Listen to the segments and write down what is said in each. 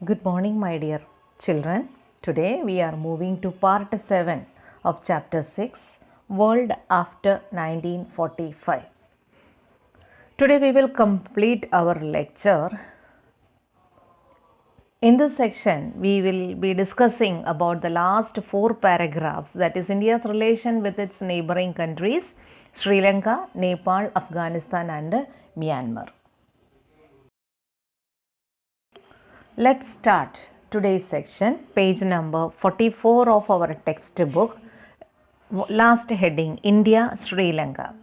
Good morning, my dear children. Today we are moving to part 7 of chapter 6, World After 1945. Today we will complete our lecture. In this section, we will be discussing about the last 4 paragraphs, that is India's relation with its neighboring countries, Sri Lanka, Nepal, Afghanistan and Myanmar. Let's start today's section, page number 44 of our textbook. Last heading, India, Sri Lanka.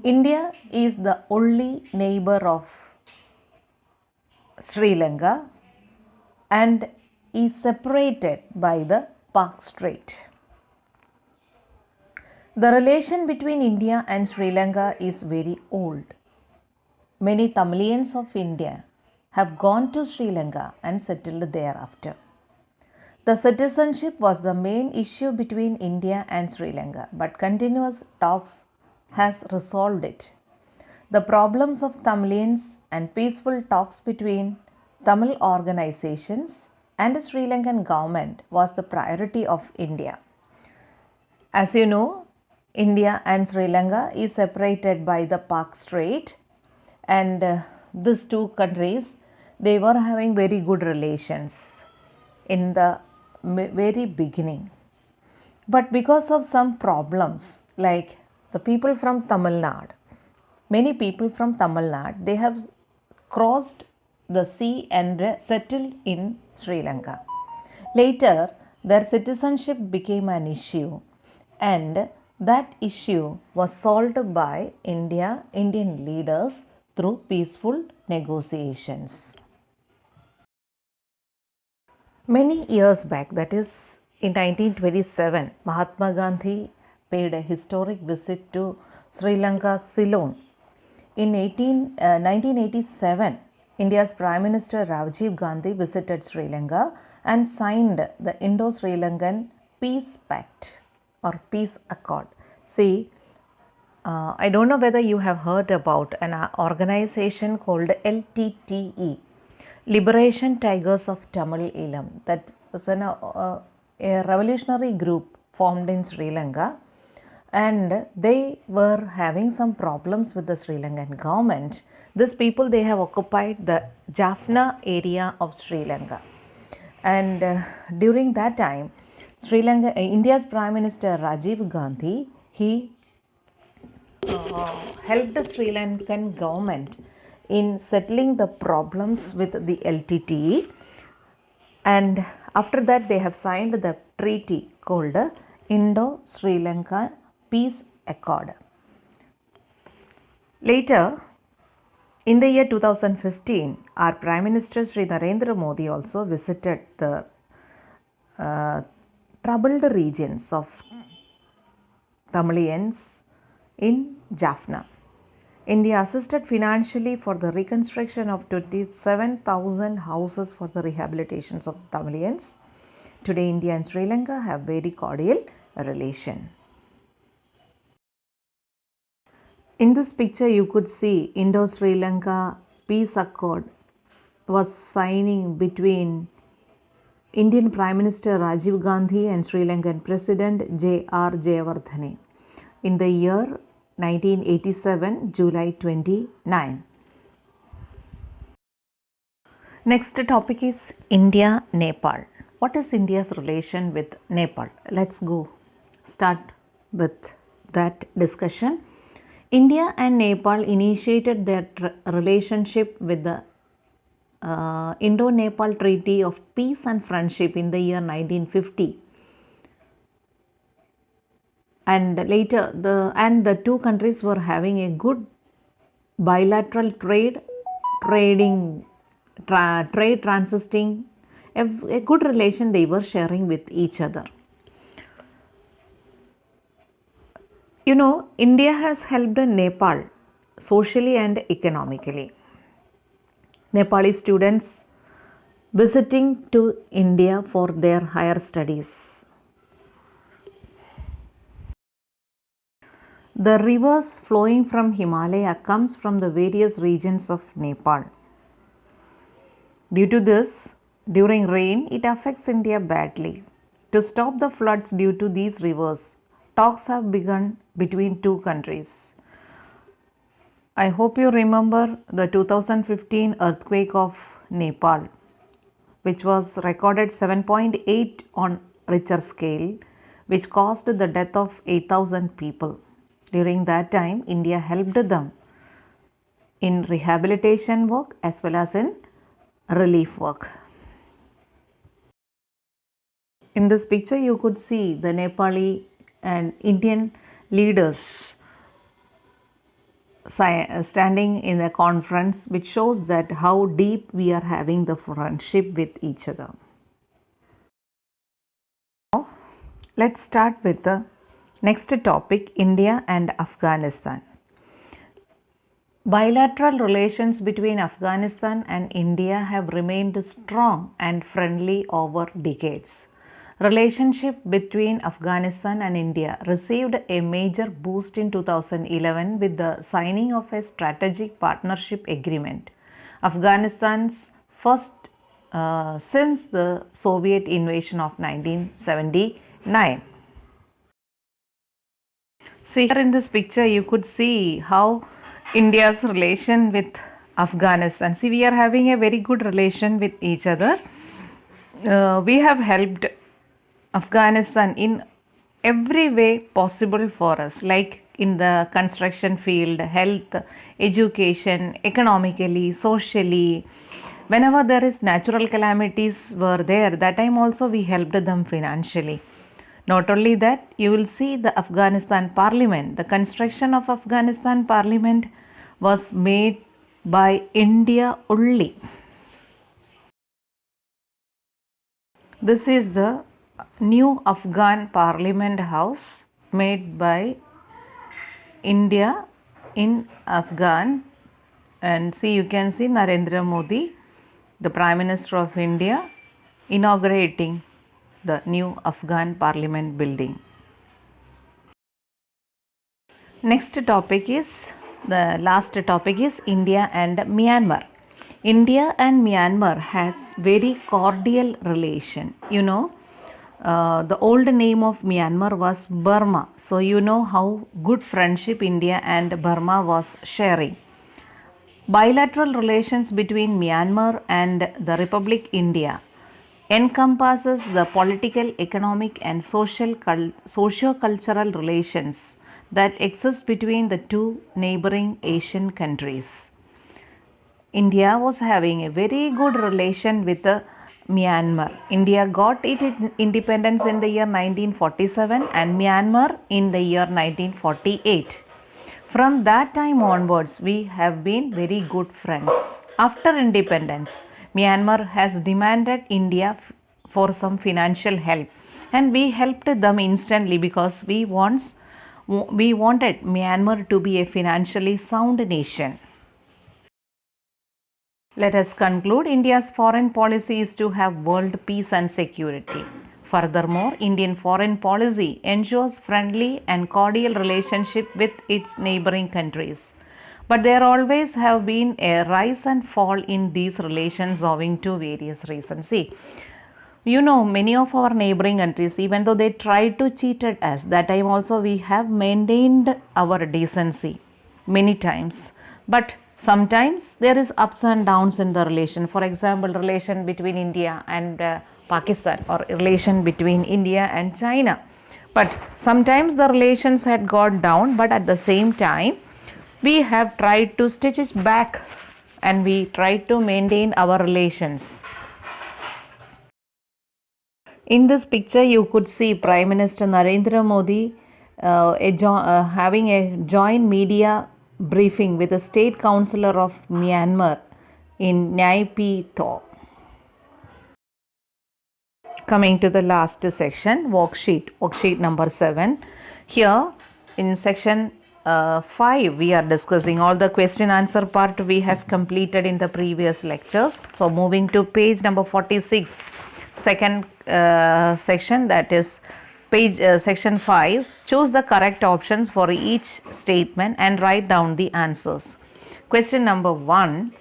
India is the only neighbor of Sri Lanka and is separated by the Pak Strait. The relation between India and Sri Lanka is very old. Many Tamilians of India have gone to Sri Lanka and settled thereafter. The citizenship was the main issue between India and Sri Lanka, but continuous talks has resolved it. The problems of Tamilians and peaceful talks between Tamil organizations and the Sri Lankan government was the priority of India. As you know, India and Sri Lanka is separated by the Pak Strait, and these two countries, they were having very good relations in the very beginning. But because of some problems, like the people from Tamil Nadu, many people from Tamil Nadu, they have crossed the sea and settled in Sri Lanka. Later, their citizenship became an issue, and that issue was solved by Indian leaders through peaceful negotiations. Many years back, that is in 1927, Mahatma Gandhi paid a historic visit to Sri Lanka, Ceylon. In 1987, India's Prime Minister Rajiv Gandhi visited Sri Lanka and signed the Indo-Sri Lankan Peace Pact or Peace Accord. See, I don't know whether you have heard about an organization called LTTE, Liberation Tigers of Tamil Eelam. That was a revolutionary group formed in Sri Lanka, and they were having some problems with the Sri Lankan government. These people, they have occupied the Jaffna area of Sri Lanka, and during that time, India's Prime Minister Rajiv Gandhi, he helped the Sri Lankan government in settling the problems with the LTTE, and after that they have signed the treaty called Indo-Sri Lanka Peace Accord. Later, in the year 2015, our Prime Minister Sri Narendra Modi also visited the troubled regions of Tamilians in Jaffna. India assisted financially for the reconstruction of 27,000 houses for the rehabilitations of Tamilians. Today, India and Sri Lanka have very cordial relation. In this picture, you could see Indo-Sri Lanka Peace Accord was signing between Indian Prime Minister Rajiv Gandhi and Sri Lankan President J.R. Jayawardene in the year 1987, July 29. Next topic is India-Nepal. What is India's relation with Nepal? Let's go start with that discussion. India and Nepal initiated their relationship with the Indo-Nepal Treaty of Peace and Friendship in the year 1950. And later, the two countries were having a good bilateral trade transisting a good relation they were sharing with each other. You know, India has helped Nepal socially and economically. Nepali students visiting to India for their higher studies. The rivers flowing from Himalaya comes from the various regions of Nepal. Due to this, During rain, it affects India badly. To stop the floods due to these rivers, talks have begun between two countries. I hope you remember the 2015 earthquake of Nepal, which was recorded 7.8 on Richter scale, which caused the death of 8,000 people. During that time, India helped them in rehabilitation work as well as in relief work. In this picture, you could see the Nepali and Indian leaders standing in a conference, which shows that how deep we are having the friendship with each other. Now, let's start with the next topic, India and Afghanistan. Bilateral relations between Afghanistan and India have remained strong and friendly over decades. Relationship between Afghanistan and India received a major boost in 2011 with the signing of a strategic partnership agreement. Afghanistan's first since the Soviet invasion of 1979. See here in this picture, you could see how India's relation with Afghanistan. See, we are having a very good relation with each other. We have helped Afghanistan in every way possible for us, like in the construction field, health, education, economically, socially. Whenever there is natural calamities were there, that time also we helped them financially. Not only that, you will see the Afghanistan parliament. The construction of Afghanistan parliament was made by India only. This is the new Afghan Parliament House made by India in Afghan. And see, you can see Narendra Modi, the Prime Minister of India, inaugurating the new Afghan Parliament building. Next topic is the last topic is India and Myanmar. India and Myanmar has very cordial relation. The old name of Myanmar was Burma. So you know how good friendship India and Burma was sharing. Bilateral relations between Myanmar and the Republic India encompasses the political, economic and socio-cultural relations that exist between the two neighboring Asian countries. India was having a very good relation with Myanmar. India got its independence in the year 1947 and Myanmar in the year 1948. From that time onwards, we have been very good friends. After independence, Myanmar has demanded India for some financial help, and we helped them instantly because we wanted Myanmar to be a financially sound nation. Let us conclude, India's foreign policy is to have world peace and security. Furthermore, Indian foreign policy ensures friendly and cordial relationship with its neighboring countries. But there always have been a rise and fall in these relations owing to various reasons. See, many of our neighboring countries, even though they tried to cheat at us, that time also we have maintained our decency many times. But sometimes there is ups and downs in the relation. For example, relation between India and Pakistan, or relation between India and China. But sometimes the relations had got down, but at the same time, we have tried to stitch it back and we tried to maintain our relations. In this picture, you could see Prime Minister Narendra Modi having a joint media briefing with the State Councillor of Myanmar in Nay Pyi Thaw. Coming to the last section, worksheet number 7. Here in section 5, we are discussing all the question answer part we have completed in the previous lectures. So moving to page number 46, second section, that is page section 5. Choose the correct options for each statement and write down the answers. Question number 1.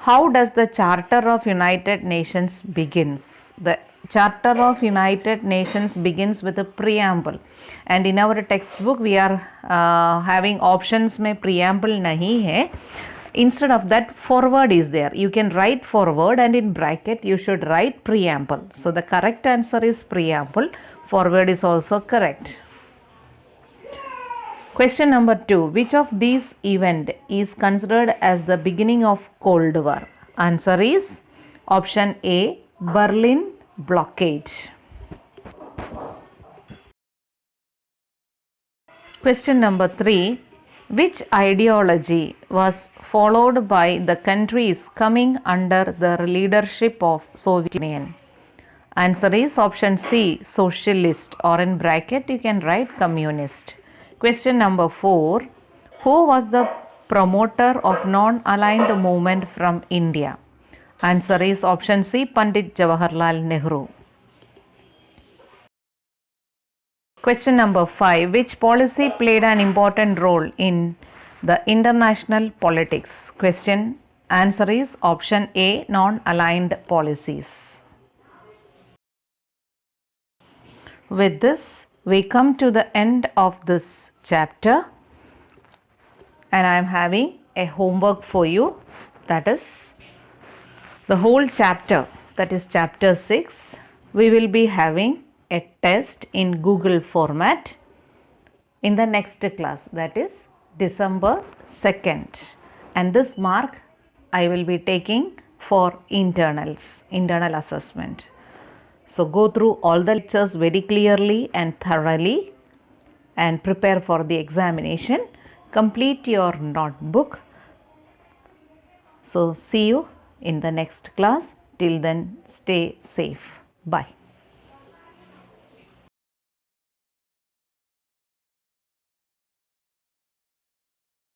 How does the Charter of United Nations begins? The Charter of United Nations begins with a preamble, and in our textbook we are having options में preamble नहीं है. Instead of that, forward is there. You can write forward, and in bracket you should write preamble. So the correct answer is preamble. Forward is also correct. Question number 2. Which of these event is considered as the beginning of Cold War? Answer is option A, Berlin blockade. Question number 3. Which ideology was followed by the countries coming under the leadership of Soviet Union? Answer is option C, socialist, or in bracket you can write communist. Question number 4. Who was the promoter of non-aligned movement from India? Answer is option C, Pandit Jawaharlal Nehru. Question number 5. Which policy played an important role in the international politics? Question answer is option A, non-aligned policies. With this, we come to the end of this chapter, and I am having a homework for you, that is the whole chapter, that is chapter 6. We will be having a test in Google format in the next class, that is December 2nd, and this mark I will be taking for internal assessment. So go through all the lectures very clearly and thoroughly and prepare for the examination. Complete your notebook. So see you in the next class. Till then, stay safe. Bye.